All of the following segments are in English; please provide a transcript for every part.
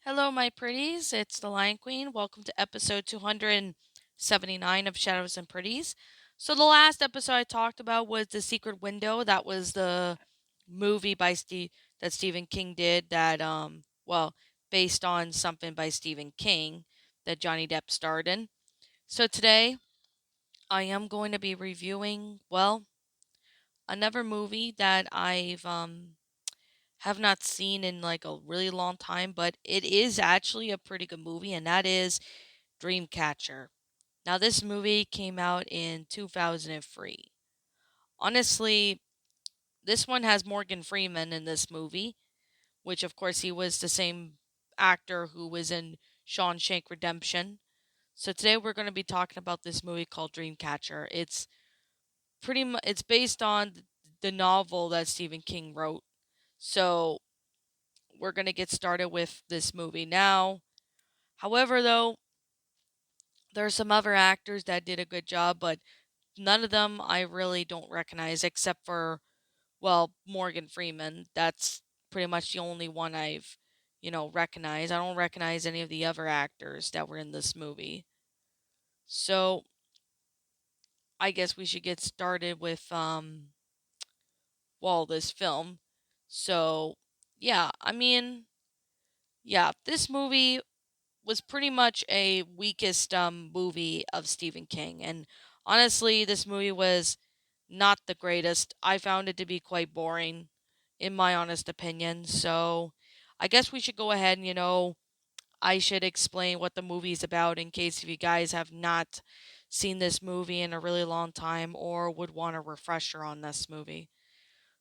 Hello, my pretties. It's the Lion Queen. Welcome to episode 279 of Shadows and Pretties. So, the last episode I talked about was The Secret Window. That was the movie that Stephen King did based on something by Stephen King that Johnny Depp starred in. So, today I am going to be reviewing, another movie that I've have not seen in like a really long time, but it is actually a pretty good movie, and that is Dreamcatcher. Now, this movie came out in 2003. Honestly, this one has Morgan Freeman in this movie, which, of course, he was the same actor who was in Shawshank Redemption. So today we're going to be talking about this movie called Dreamcatcher. It's based on the novel that Stephen King wrote. So we're going to get started with this movie now. However, though, there are some other actors that did a good job, but none of them I really don't recognize except for, Morgan Freeman. That's pretty much the only one I've recognized. I don't recognize any of the other actors that were in this movie. So, I guess we should get started with this film. So, yeah, this movie was pretty much a weakest movie of Stephen King. And honestly, this movie was not the greatest. I found it to be quite boring, in my honest opinion. So I guess we should go ahead and I should explain what the movie's about in case if you guys have not seen this movie in a really long time or would want a refresher on this movie.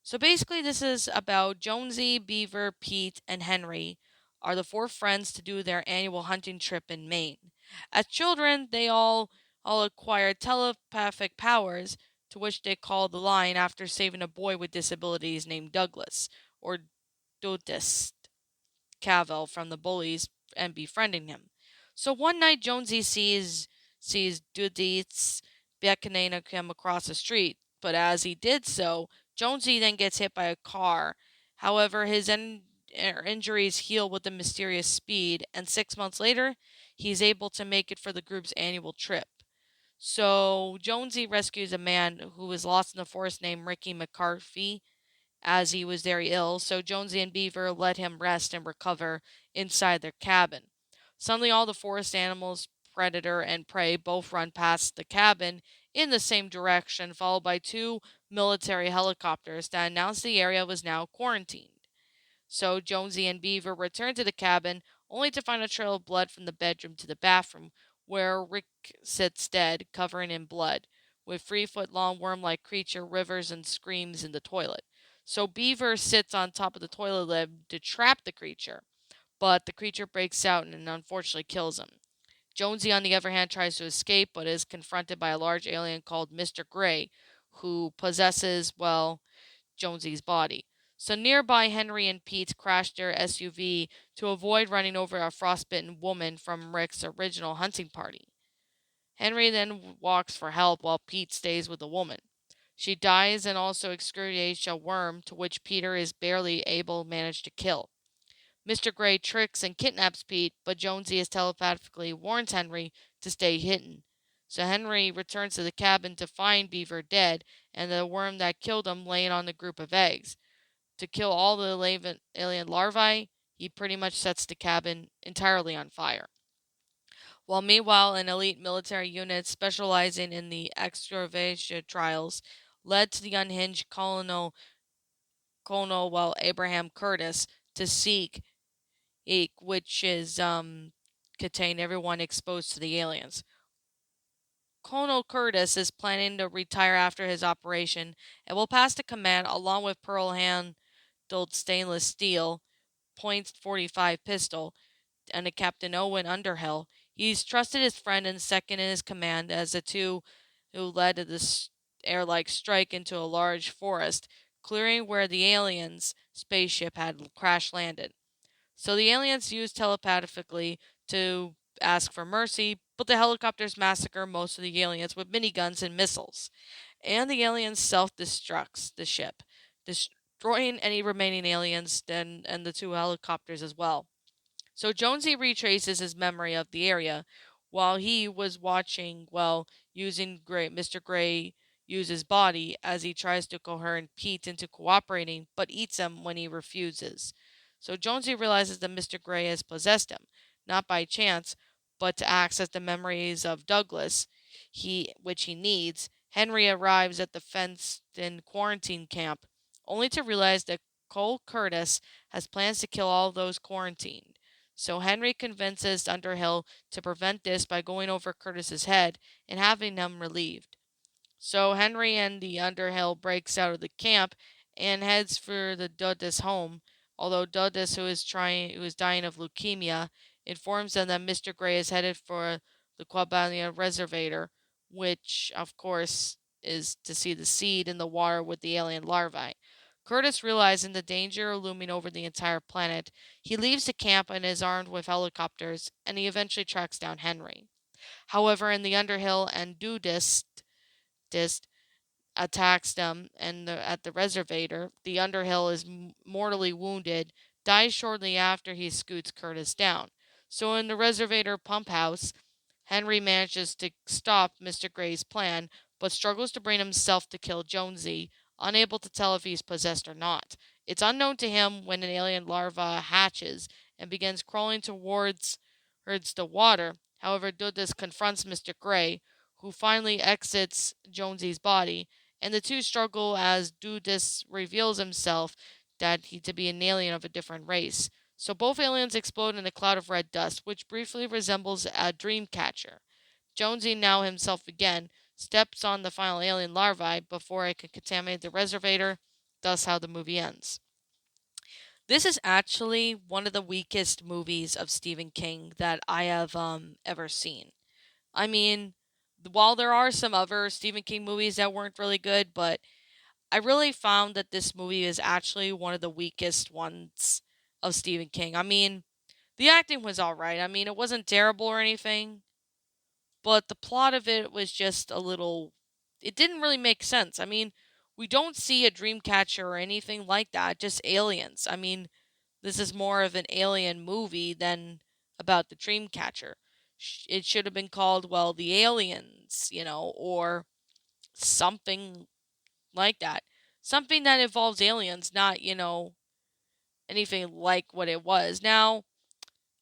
So basically, this is about Jonesy, Beaver, Pete, and Henry are the four friends to do their annual hunting trip in Maine. As children, they all acquired telepathic powers, to which they called the line after saving a boy with disabilities named Douglas, or Dodist Cavell from the bullies and befriending him. So one night Jonesy sees Duditz beckoning him across the street, but as he did so, Jonesy then gets hit by a car. However, his injuries heal with a mysterious speed, and 6 months later, he's able to make it for the group's annual trip. So Jonesy rescues a man who was lost in the forest named Ricky McCarthy as he was very ill, so Jonesy and Beaver let him rest and recover inside their cabin. Suddenly, all the forest animals, predator and prey, both run past the cabin in the same direction, followed by two military helicopters that announced the area was now quarantined. So Jonesy and Beaver return to the cabin, only to find a trail of blood from the bedroom to the bathroom, where Rick sits dead, covered in blood, with 3 foot long worm like creature rivers and screams in the toilet. So Beaver sits on top of the toilet lid to trap the creature, but the creature breaks out and unfortunately kills him. Jonesy, on the other hand, tries to escape, but is confronted by a large alien called Mr. Gray, who possesses Jonesy's body. So nearby, Henry and Pete crash their SUV to avoid running over a frostbitten woman from Rick's original hunting party. Henry then walks for help while Pete stays with the woman. She dies and also excoriates a worm to which Peter is barely able to manage to kill. Mr. Gray tricks and kidnaps Pete, but Jonesy is telepathically warns Henry to stay hidden. So Henry returns to the cabin to find Beaver dead and the worm that killed him laying on the group of eggs. To kill all the alien larvae, he pretty much sets the cabin entirely on fire. While meanwhile, an elite military unit specializing in the extravasation trials led to the unhinged Colonel Abraham Curtis to seek which is contain everyone exposed to the aliens. Colonel Curtis is planning to retire after his operation and will pass the command along with pearl handled stainless steel .45 pistol and a Captain Owen Underhill. He's trusted his friend and second in his command as the two who led to this air-like strike into a large forest, clearing where the aliens' spaceship had crash landed. So the aliens use telepathically to ask for mercy, but the helicopters massacre most of the aliens with miniguns and missiles. And the aliens self-destructs the ship, destroying any remaining aliens and the two helicopters as well. So Jonesy retraces his memory of the area while he was watching, well, using Mr. Gray use his body as he tries to coerce Pete into cooperating, but eats him when he refuses. So Jonesy realizes that Mr. Gray has possessed him, not by chance, but to access the memories of Douglas, which he needs. Henry arrives at the fenced-in quarantine camp, only to realize that Cole Curtis has plans to kill all those quarantined. So Henry convinces Underhill to prevent this by going over Curtis's head and having him relieved. So Henry and the Underhill breaks out of the camp and heads for the Dudas home. Although Dudas, who is dying of leukemia, informs them that Mr. Gray is headed for the Quabania Reservator, which of course is to see the seed in the water with the alien larvae. Curtis, realizing the danger looming over the entire planet, he leaves the camp and is armed with helicopters, and he eventually tracks down Henry. However, in the Underhill and Dudist attacks them at the reservator. The Underhill is mortally wounded, dies shortly after he scoots Curtis down. So in the reservator pump house, Henry manages to stop Mr. Gray's plan, but struggles to bring himself to kill Jonesy, unable to tell if he's possessed or not. It's unknown to him when an alien larva hatches and begins crawling towards the water. However, Dudas confronts Mr. Gray, who finally exits Jonesy's body, and the two struggle as Dudas reveals himself that he to be an alien of a different race. So both aliens explode in a cloud of red dust, which briefly resembles a dream catcher. Jonesy, now himself again, steps on the final alien larvae before it can contaminate the reservator, thus how the movie ends. This is actually one of the weakest movies of Stephen King that I have ever seen. I mean, while there are some other Stephen King movies that weren't really good, but I really found that this movie is actually one of the weakest ones of Stephen King. I mean, the acting was alright. I mean, it wasn't terrible or anything, but the plot of it was just a little. It didn't really make sense. I mean, we don't see a dream catcher or anything like that, just aliens. I mean, this is more of an alien movie than about the dream catcher. It should have been called, well, The Aliens, or something like that. Something that involves aliens, not, anything like what it was. Now,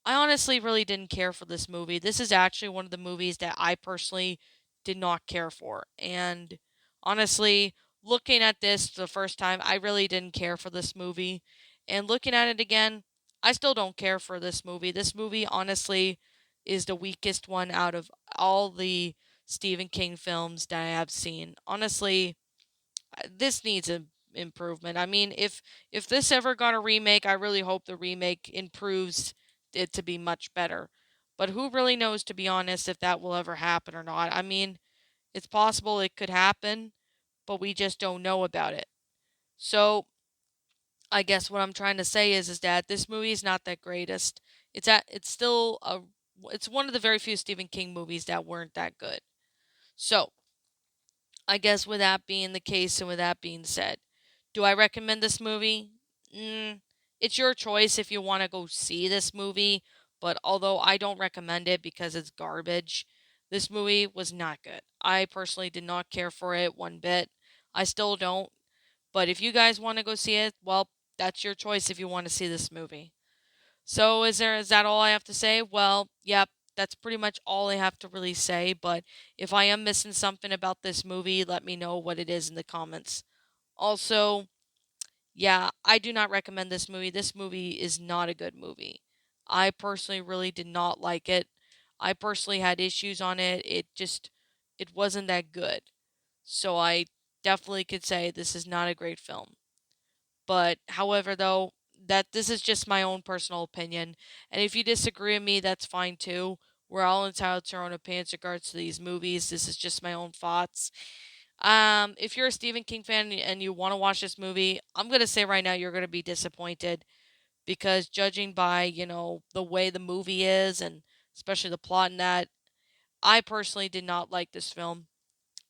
I honestly really didn't care for this movie. This is actually one of the movies that I personally did not care for. And honestly, looking at this the first time, I really didn't care for this movie. And looking at it again, I still don't care for this movie. This movie, honestly, is the weakest one out of all the Stephen King films that I have seen. Honestly, this needs an improvement. I mean, if this ever got a remake, I really hope the remake improves it to be much better. But who really knows, to be honest, if that will ever happen or not? I mean, it's possible it could happen, but we just don't know about it. So I guess what I'm trying to say is that this movie is not that greatest. It's still it's one of the very few Stephen King movies that weren't that good. So I guess with that being the case and with that being said, do I recommend this movie? Mm, it's your choice if you want to go see this movie, but although I don't recommend it because it's garbage, this movie was not good. I personally did not care for it one bit. I still don't, but if you guys want to go see it, well, that's your choice if you want to see this movie. So is that all I have to say? Well, yep, that's pretty much all I have to really say, but if I am missing something about this movie, let me know what it is in the comments. Also, yeah, I do not recommend this movie. This movie is not a good movie. I personally really did not like it. I personally had issues on it. It wasn't that good. So I definitely could say this is not a great film. But however, though, that this is just my own personal opinion, and if you disagree with me, that's fine too. We're all entitled to our own opinions regards to these movies. This is just my own thoughts. If you're a Stephen King fan and you want to watch this movie, I'm gonna say right now you're gonna be disappointed because judging by the way the movie is and especially the plot in that, I personally did not like this film.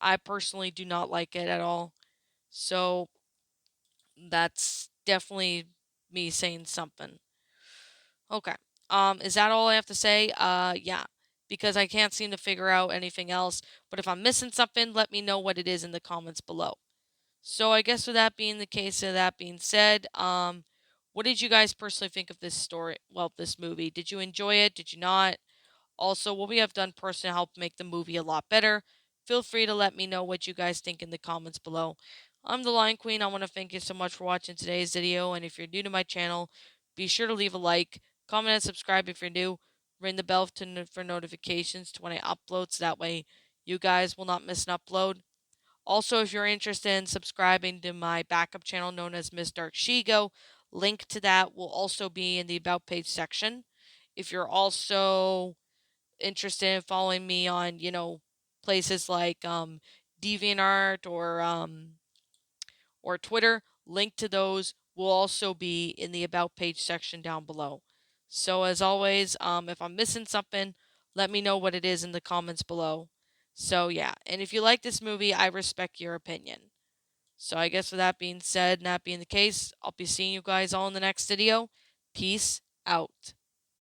I personally do not like it at all. So that's definitely me saying something. Okay. Is that all I have to say? Yeah, because I can't seem to figure out anything else. But if I'm missing something, let me know what it is in the comments below. So I guess with that being the case, of that being said, what did you guys personally think of this story? Well, this movie. Did you enjoy it? Did you not? Also, what we have done personally to help make the movie a lot better. Feel free to let me know what you guys think in the comments below. I'm the Lion Queen. I want to thank you so much for watching today's video. And if you're new to my channel, be sure to leave a like, comment, and subscribe if you're new. Ring the bell for notifications to when I upload so that way you guys will not miss an upload. Also, if you're interested in subscribing to my backup channel known as Miss Dark Shigo, link to that will also be in the About page section. If you're also interested in following me on, places like DeviantArt or Twitter, link to those will also be in the About page section down below. So as always, if I'm missing something, let me know what it is in the comments below. So yeah, and if you like this movie, I respect your opinion. So I guess with that being said, and that being the case, I'll be seeing you guys all in the next video. Peace out.